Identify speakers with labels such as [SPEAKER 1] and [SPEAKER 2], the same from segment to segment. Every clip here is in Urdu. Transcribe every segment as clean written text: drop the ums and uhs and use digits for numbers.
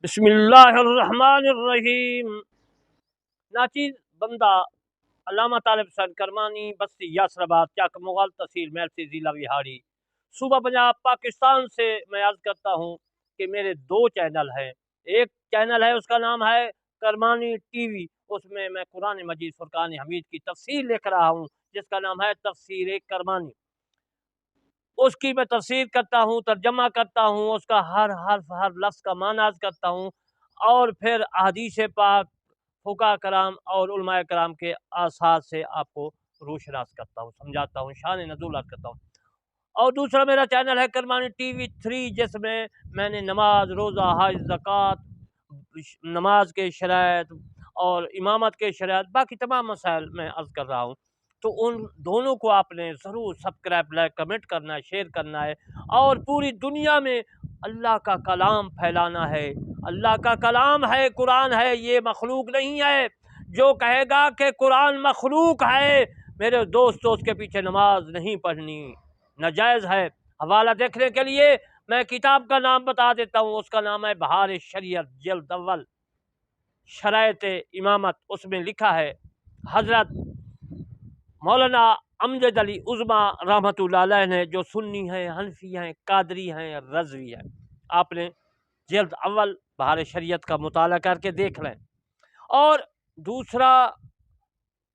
[SPEAKER 1] بسم اللہ الرحمن الرحیم۔ ناچیز بندہ علامہ طالب حسین کرمانی بستی یاسر آباد چک مغل تحصیل میلسی ضلع وہاڑی صوبہ پنجاب پاکستان سے میں عرض کرتا ہوں کہ میرے دو چینل ہیں۔ ایک چینل ہے، اس کا نام ہے کرمانی ٹی وی، اس میں قرآن مجید فرقان حمید کی تفسیر لکھ رہا ہوں جس کا نام ہے تفسیر کرمانی۔ اس کی میں تفسیر کرتا ہوں، ترجمہ کرتا ہوں، اس کا ہر حرف ہر لفظ کا معنی کرتا ہوں، اور پھر احادیث پاک، فقہاء کرام اور علماء کرام کے آثار سے آپ کو روشناس کرتا ہوں، سمجھاتا ہوں، شان نزول کرتا ہوں۔ اور دوسرا میرا چینل ہے کرمانی ٹی وی 3، جس میں نے نماز، روزہ، حج، زکوٰۃ، نماز کے شرائط اور امامت کے شرائط، باقی تمام مسائل میں عرض کر رہا ہوں۔ تو ان دونوں کو آپ نے ضرور سبسکرائب، لائک، کمنٹ کرنا ہے، شیئر کرنا ہے، اور پوری دنیا میں اللہ کا کلام پھیلانا ہے۔ اللہ کا کلام ہے، قرآن ہے، یہ مخلوق نہیں ہے۔ جو کہے گا کہ قرآن مخلوق ہے، میرے دوستو، اس کے پیچھے نماز نہیں پڑھنی، ناجائز ہے۔ حوالہ دیکھنے کے لیے میں کتاب کا نام بتا دیتا ہوں، اس کا نام ہے بہار شریعت، جلد اول، شرائط امامت۔ اس میں لکھا ہے حضرت مولانا امجد علی عظما رحمۃ اللہ علیہ نے، جو سنی ہیں، حنفی ہیں، قادری ہیں، رضوی ہیں۔ آپ نے جلد اول بہار شریعت کا مطالعہ کر کے دیکھ لیں۔ اور دوسرا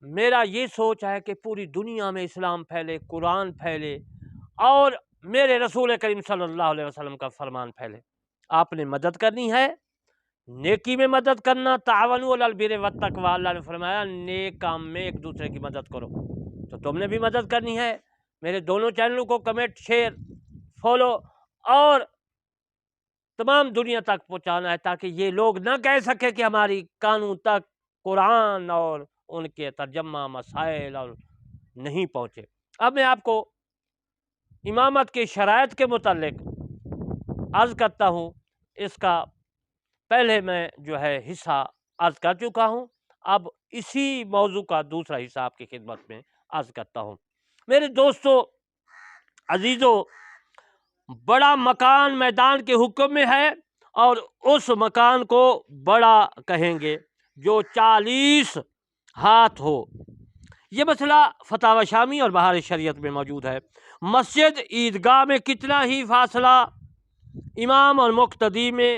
[SPEAKER 1] میرا یہ سوچ ہے کہ پوری دنیا میں اسلام پھیلے، قرآن پھیلے، اور میرے رسول کریم صلی اللہ علیہ وسلم کا فرمان پھیلے۔ آپ نے مدد کرنی ہے، نیکی میں مدد کرنا، تعاونوا علی البر والتقوی، اللہ نے فرمایا نیک کام میں ایک دوسرے کی مدد کرو، تو تم نے بھی مدد کرنی ہے۔ میرے دونوں چینلوں کو کمنٹ، شیئر، فالو اور تمام دنیا تک پہنچانا ہے، تاکہ یہ لوگ نہ کہہ سکے کہ ہماری قانون تک قرآن اور ان کے ترجمہ مسائل اور نہیں پہنچے۔ اب میں آپ کو امامت کے شرائط کے متعلق عرض کرتا ہوں۔ اس کا پہلے میں حصہ عرض کر چکا ہوں، اب اسی موضوع کا دوسرا حصہ آپ کی خدمت میں عرض کرتا ہوں۔ میرے دوستو عزیزو، بڑا مکان میدان کے حکم میں ہے، اور اس مکان کو بڑا کہیں گے جو 40 ہاتھ ہو۔ یہ مسئلہ فتاوی شامی اور بہار شریعت میں موجود ہے۔ مسجد عیدگاہ میں کتنا ہی فاصلہ امام اور مقتدی میں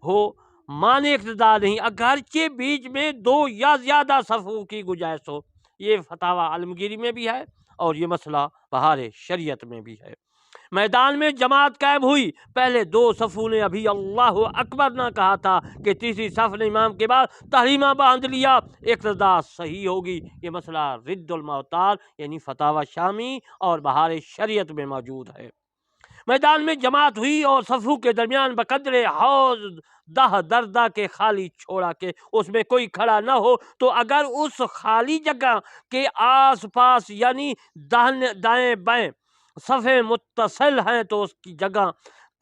[SPEAKER 1] ہو، معنی اقتدار نہیں، اگرچہ بیچ میں 2 یا زیادہ صفوں کی گنجائش ہو۔ یہ فتاوی عالمگیری میں بھی ہے، اور یہ مسئلہ بہار شریعت میں بھی ہے۔ میدان میں جماعت قائم ہوئی، پہلے 2 صفوں نے ابھی اللہ اکبر نہ کہا تھا کہ تیسری صف نے امام کے بعد تحریمہ باندھ لیا، اقتداء صحیح ہوگی۔ یہ مسئلہ رد المعتاد یعنی فتاوی شامی اور بہار شریعت میں موجود ہے۔ میدان میں جماعت ہوئی اور صفوں کے درمیان بقدر حوض 10 دردہ کے خالی چھوڑا کہ اس میں کوئی کھڑا نہ ہو، تو اگر اس خالی جگہ کے آس پاس یعنی دائیں بائیں صفیں متصل ہیں تو اس کی جگہ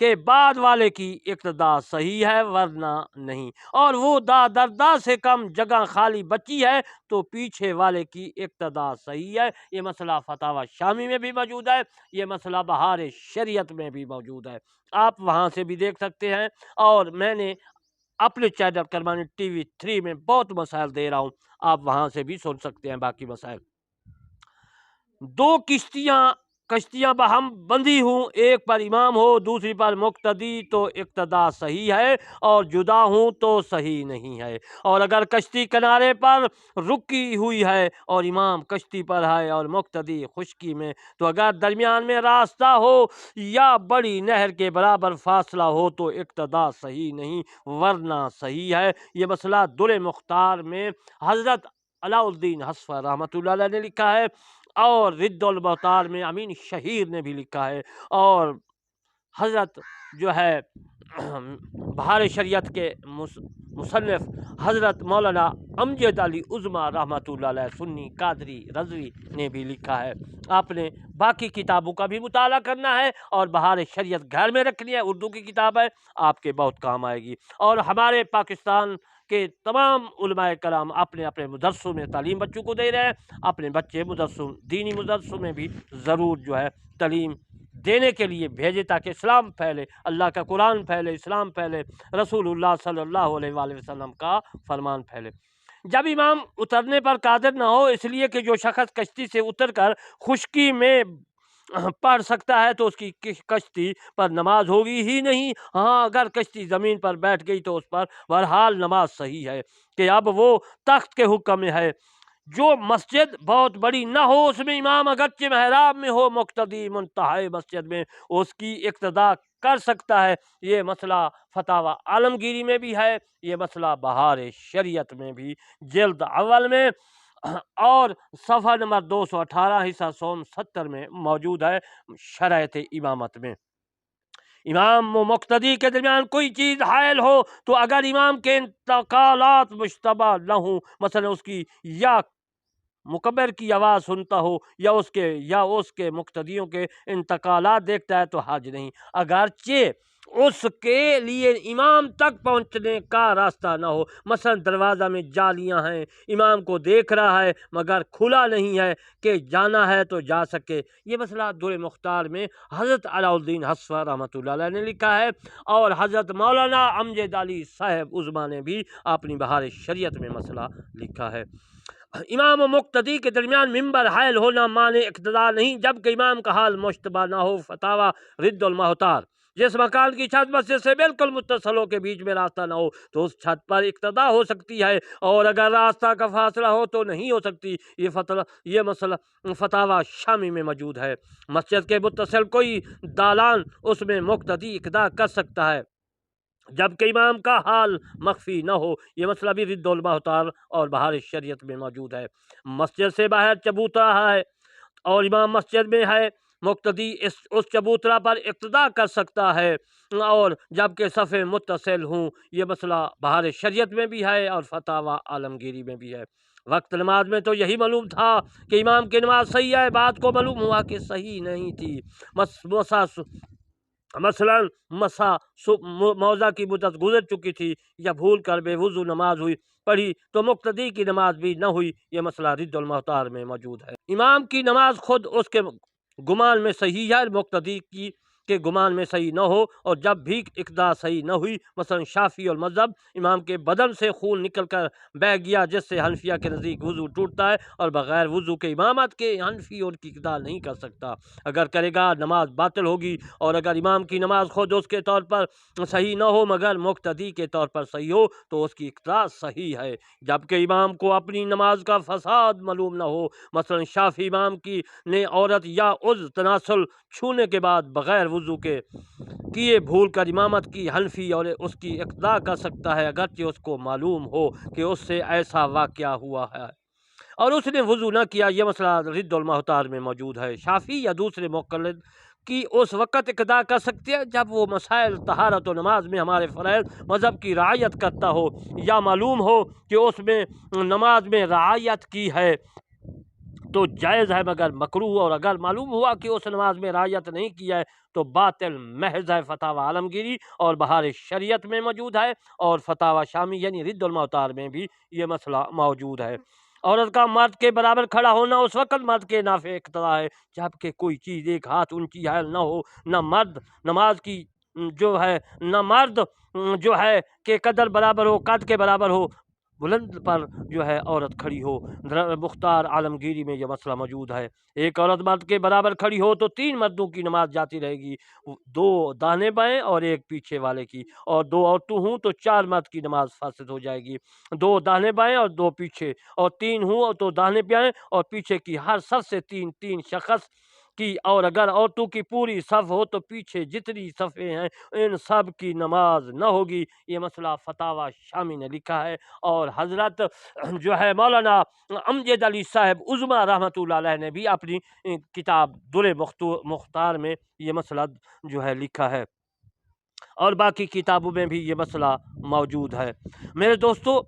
[SPEAKER 1] کے بعد والے کی اقتداء صحیح ہے، ورنہ نہیں۔ اور وہ دردہ سے کم جگہ خالی بچی ہے تو پیچھے والے کی اقتداء صحیح ہے۔ یہ مسئلہ فتاوی شامی میں بھی موجود ہے، یہ مسئلہ بہار شریعت میں بھی موجود ہے، آپ وہاں سے بھی دیکھ سکتے ہیں۔ اور میں نے اپنے چینل کرمانی ٹی وی 3 میں بہت مسائل دے رہا ہوں، آپ وہاں سے بھی سن سکتے ہیں باقی مسائل۔ 2 کشتیاں باہم بندھی ہوں، ایک پر امام ہو دوسری پر مقتدی، تو اقتداء صحیح ہے، اور جدا ہوں تو صحیح نہیں ہے۔ اور اگر کشتی کنارے پر رکی ہوئی ہے اور امام کشتی پر ہے اور مقتدی خشکی میں، تو اگر درمیان میں راستہ ہو یا بڑی نہر کے برابر فاصلہ ہو تو اقتداء صحیح نہیں، ورنہ صحیح ہے۔ یہ مسئلہ در مختار میں حضرت علاء الدین حصفی رحمۃ اللہ علیہ نے لکھا ہے، اور رد المعتار میں امین شہیر نے بھی لکھا ہے، اور حضرت بہار شریعت کے مصنف حضرت مولانا امجد علی عظما رحمۃ اللہ علیہ، سنی، قادری، رضوی نے بھی لکھا ہے۔ آپ نے باقی کتابوں کا بھی مطالعہ کرنا ہے، اور بہار شریعت گھر میں رکھنی ہے، اردو کی کتاب ہے، آپ کے بہت کام آئے گی۔ اور ہمارے پاکستان کے تمام علماء کرام اپنے اپنے مدرسوں میں تعلیم بچوں کو دے رہے ہیں، اپنے بچے دینی مدرسوں میں بھی ضرور تعلیم دینے کے لیے بھیجے تاکہ اسلام پھیلے، اللہ کا قرآن پھیلے، اسلام پھیلے، رسول اللہ صلی اللہ علیہ وآلہ وسلم کا فرمان پھیلے۔ جب امام اترنے پر قادر نہ ہو، اس لیے کہ جو شخص کشتی سے اتر کر خشکی میں پڑھ سکتا ہے تو اس کی کشتی پر نماز ہوگی ہی نہیں۔ ہاں، اگر کشتی زمین پر بیٹھ گئی تو اس پر بہرحال نماز صحیح ہے، کہ اب وہ تخت کے حکم میں ہے۔ جو مسجد بہت بڑی نہ ہو، اس میں امام اگرچہ محراب میں ہو، مقتدی منتہائے مسجد میں اس کی اقتداء کر سکتا ہے۔ یہ مسئلہ فتاوی عالمگیری میں بھی ہے، یہ مسئلہ بہار شریعت میں بھی جلد اول میں اور صفحہ نمبر 218 حصہ سوم 70 میں موجود ہے۔ شرائط امامت میں امام و مقتدی کے درمیان کوئی چیز حائل ہو تو اگر امام کے انتقالات مشتبہ نہ ہوں، مثلا اس کی یا مکبر کی آواز سنتا ہو یا اس کے مقتدیوں کے انتقالات دیکھتا ہے تو حرج نہیں، اگرچہ اس کے لیے امام تک پہنچنے کا راستہ نہ ہو۔ مثلا دروازہ میں جالیاں ہیں، امام کو دیکھ رہا ہے مگر کھلا نہیں ہے کہ جانا ہے تو جا سکے۔ یہ مسئلہ در مختار میں حضرت علاء الدین حصوی رحمۃ اللہ علیہ نے لکھا ہے، اور حضرت مولانا امجد علی صاحب عظمیٰ نے بھی اپنی بہار شریعت میں مسئلہ لکھا ہے۔ امام و مقتدی کے درمیان ممبر حائل ہونا معنی اقتداء نہیں، جبکہ امام کا حال مشتبہ نہ ہو۔ فتاوی رد المحتار: جس مکان کی چھت مسجد سے بالکل متصل ہو کے بیچ میں راستہ نہ ہو تو اس چھت پر اقتداء ہو سکتی ہے، اور اگر راستہ کا فاصلہ ہو تو نہیں ہو سکتی۔ یہ مسئلہ فتاوی شامی میں موجود ہے۔ مسجد کے متصل کوئی دالان، اس میں مقتدی اقتداء کر سکتا ہے جبکہ امام کا حال مخفی نہ ہو۔ یہ مسئلہ بھی رد المحتار اور بہار شریعت میں موجود ہے۔ مسجد سے باہر چبوترا ہے اور امام مسجد میں ہے، مقتدی اس چبوترا پر اقتداء کر سکتا ہے اور جبکہ صفیں متصل ہوں۔ یہ مسئلہ بہار شریعت میں بھی ہے اور فتاوی عالمگیری میں بھی ہے۔ وقت نماز میں تو یہی معلوم تھا کہ امام کی نماز صحیح ہے، بعد کو معلوم ہوا کہ صحیح نہیں تھی۔ مثلا موضع کی مدت گزر چکی تھی یا بھول کر بے وضو نماز پڑھی تو مقتدی کی نماز بھی نہ ہوئی۔ یہ مسئلہ رد المحتار میں موجود ہے۔ امام کی نماز خود اس کے گمان میں صحیح ہے، مقتدی کی کے گمان میں صحیح نہ ہو، اور جب بھی اقتداء صحیح نہ ہوئی، مثلا شافعی اور مذہب امام کے بدن سے خون نکل کر بہہ گیا، جس سے حنفیہ کے نزدیک وضو ٹوٹتا ہے اور بغیر وضو کے امامت کے حنفی اور کی اقتداء نہیں کر سکتا۔ اگر کرے گا نماز باطل ہوگی، اور اگر امام کی نماز خود اس کے طور پر صحیح نہ ہو مگر مقتدی کے طور پر صحیح ہو تو اس کی اقتداء صحیح ہے، جبکہ امام کو اپنی نماز کا فساد معلوم نہ ہو۔ مثلا شافعی امام کی نے عورت یا عضو تناسل چھونے کے بعد بغیر وضو کے کیے بھول کر امامت کی، حنفی اور اس کی اقتداء کر سکتا ہے اگرچہ اس کو معلوم ہو کہ اس سے ایسا واقعہ ہوا ہے اور اس نے وضو نہ کیا۔ یہ مسئلہ رد المحتار میں موجود ہے۔ شافعی یا دوسرے مقلد کی اس وقت اقتداء کر سکتے ہیں جب وہ مسائل طہارت و نماز میں ہمارے فرائض مذہب کی رعایت کرتا ہو، یا معلوم ہو کہ اس میں نماز میں رعایت کی ہے تو جائز ہے مگر مکروہ، اور اگر معلوم ہوا کہ اس نماز میں رعایت نہیں کی ہے تو باطل محض ہے۔ فتاوی عالمگیری اور بہار شریعت میں موجود ہے، اور فتاوی شامی یعنی رد المحتار میں بھی یہ مسئلہ موجود ہے۔ عورت کا مرد کے برابر کھڑا ہونا اس وقت مرد کے نافع اقتداء ہے جبکہ کوئی چیز ایک ہاتھ اونچی حائل نہ ہو، نہ مرد نماز کی نہ مرد کہ قدر برابر ہو، قد کے برابر ہو، بلند پر عورت کھڑی ہو۔ مختار عالمگیری میں یہ مسئلہ موجود ہے۔ ایک عورت مرد کے برابر کھڑی ہو تو 3 مردوں کی نماز جاتی رہے گی، 2 داہنے بائیں اور 1 پیچھے والے کی، اور 2 عورتوں ہوں تو 4 مرد کی نماز فاسد ہو جائے گی، 2 داہنے بائیں اور 2 پیچھے، اور 3 ہوں تو داہنے بائیں اور پیچھے کی ہر صف سے 3 شخص کی، اور اگر عورتوں کی پوری صف ہو تو پیچھے جتنی صفیں ہیں ان سب کی نماز نہ ہوگی۔ یہ مسئلہ فتاوی شامی نے لکھا ہے، اور حضرت مولانا امجد علی صاحب عظمیٰ رحمۃ اللہ علیہ نے بھی اپنی کتاب در مختار میں یہ مسئلہ لکھا ہے، اور باقی کتابوں میں بھی یہ مسئلہ موجود ہے۔ میرے دوستو،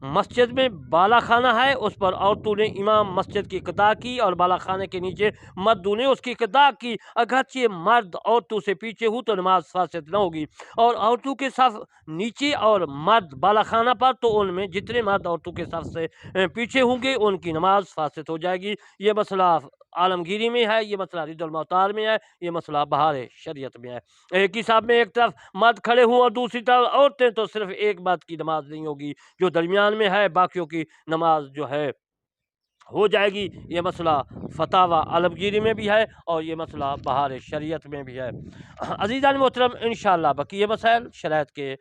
[SPEAKER 1] مسجد میں بالا خانہ ہے، اس پر عورتوں نے امام مسجد کی اقتداء کی اور بالا خانے کے نیچے مردوں نے اس کی اقتداء کی، اگرچہ مرد عورتوں سے پیچھے ہو تو نماز فاسد نہ ہوگی، اور عورتوں کے صف نیچے اور مرد بالا خانہ پر تو ان میں جتنے مرد عورتوں کے صف سے پیچھے ہوں گے ان کی نماز فاسد ہو جائے گی۔ یہ مسئلہ عالمگیری میں ہے، یہ مسئلہ رد الموتار میں ہے، یہ مسئلہ بہار شریعت میں ہے۔ ایک ہی صاحب میں ایک طرف مرد کھڑے ہوں اور دوسری طرف عورتیں، تو صرف ایک بات کی نماز نہیں ہوگی، جو درمیان میں ہے باقیوں کی نماز جو ہے ہو جائے گی۔ یہ مسئلہ فتاوی عالمگیری میں بھی ہے اور یہ مسئلہ بہار شریعت میں بھی ہے۔ عزیزان محترم، انشاءاللہ بقیہ مسائل شرائط کے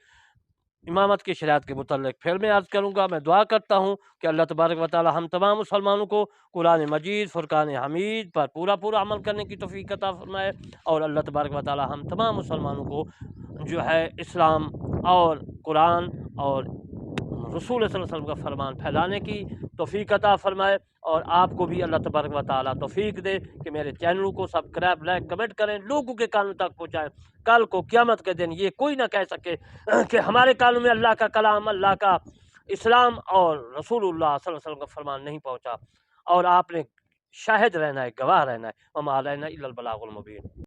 [SPEAKER 1] امامت کے شرائط کے متعلق پھر میں عرض کروں گا۔ میں دعا کرتا ہوں کہ اللہ تبارک و تعالی ہم تمام مسلمانوں کو قرآن مجید فرقان حمید پر پورا عمل کرنے کی توفیق عطا فرمائے، اور اللہ تبارک و تعالی ہم تمام مسلمانوں کو جو ہے اسلام اور قرآن اور رسول صلی اللہ علیہ وسلم کا فرمان پھیلانے کی توفیق عطا فرمائے، اور آپ کو بھی اللہ تبارک و تعالی توفیق دے کہ میرے چینل کو سبسکرائب، لائک، کمنٹ کریں، لوگوں کے کانوں تک پہنچائیں۔ کل کو قیامت کے دن یہ کوئی نہ کہہ سکے کہ ہمارے کانوں میں اللہ کا کلام، اللہ کا اسلام اور رسول اللہ صلی اللہ علیہ وسلم کا فرمان نہیں پہنچا، اور آپ نے شاہد رہنا ہے، گواہ رہنا ہے۔ وما علینا الا البلاغ المبین۔